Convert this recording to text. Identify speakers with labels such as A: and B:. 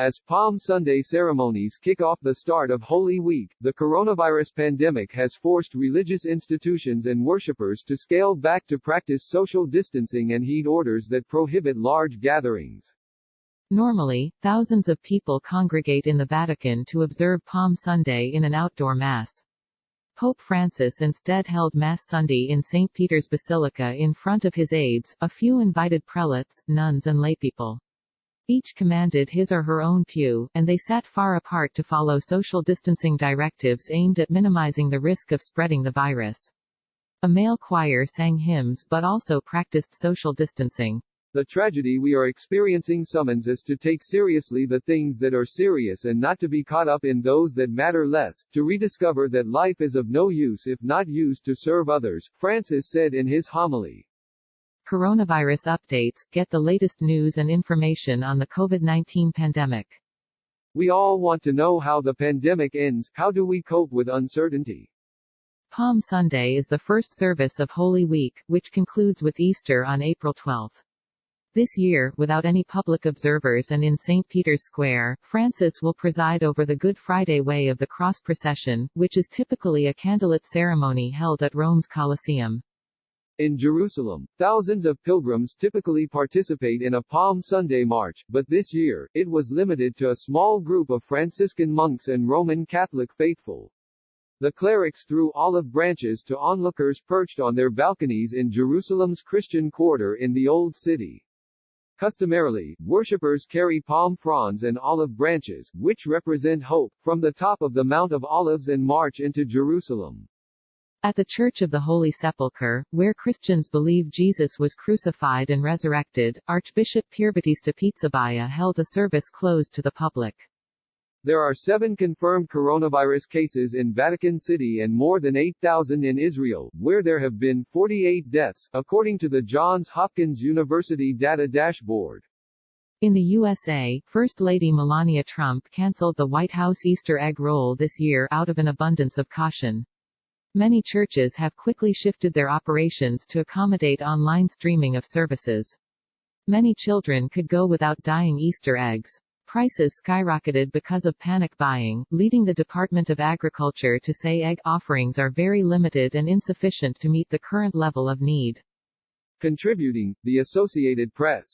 A: As Palm Sunday ceremonies kick off the start of Holy Week, the coronavirus pandemic has forced religious institutions and worshippers to scale back to practice social distancing and heed orders that prohibit large gatherings.
B: Normally, thousands of people congregate in the Vatican to observe Palm Sunday in an outdoor Mass. Pope Francis instead held Mass Sunday in St. Peter's Basilica in front of his aides, a few invited prelates, nuns and laypeople. Each commanded his or her own pew, and they sat far apart to follow social distancing directives aimed at minimizing the risk of spreading the virus. A male choir sang hymns but also practiced social distancing.
A: The tragedy we are experiencing summons us to take seriously the things that are serious and not to be caught up in those that matter less, to rediscover that life is of no use if not used to serve others, Francis said in his homily.
B: Coronavirus updates. Get the latest news and information on the COVID-19 pandemic.
A: We all want to know how the pandemic ends. How do we cope with uncertainty?
B: Palm Sunday is the first service of Holy Week, which concludes with Easter on April 12. This year, without any public observers and in St. Peter's Square, Francis will preside over the Good Friday Way of the Cross procession, which is typically a candlelit ceremony held at Rome's Colosseum.
A: In Jerusalem, thousands of pilgrims typically participate in a Palm Sunday march, but this year, it was limited to a small group of Franciscan monks and Roman Catholic faithful. The clerics threw olive branches to onlookers perched on their balconies in Jerusalem's Christian quarter in the Old City. Customarily, worshippers carry palm fronds and olive branches, which represent hope, from the top of the Mount of Olives and march into Jerusalem.
B: At the Church of the Holy Sepulchre, where Christians believe Jesus was crucified and resurrected, Archbishop Pierbattista Pizzaballa held a service closed to the public.
A: There are 7 confirmed coronavirus cases in Vatican City and more than 8,000 in Israel, where there have been 48 deaths, according to the Johns Hopkins University data dashboard.
B: In the USA, First Lady Melania Trump canceled the White House Easter egg roll this year out of an abundance of caution. Many churches have quickly shifted their operations to accommodate online streaming of services. Many children could go without dyeing Easter eggs. Prices skyrocketed because of panic buying, leading the Department of Agriculture to say egg offerings are very limited and insufficient to meet the current level of need.
A: Contributing, The Associated Press.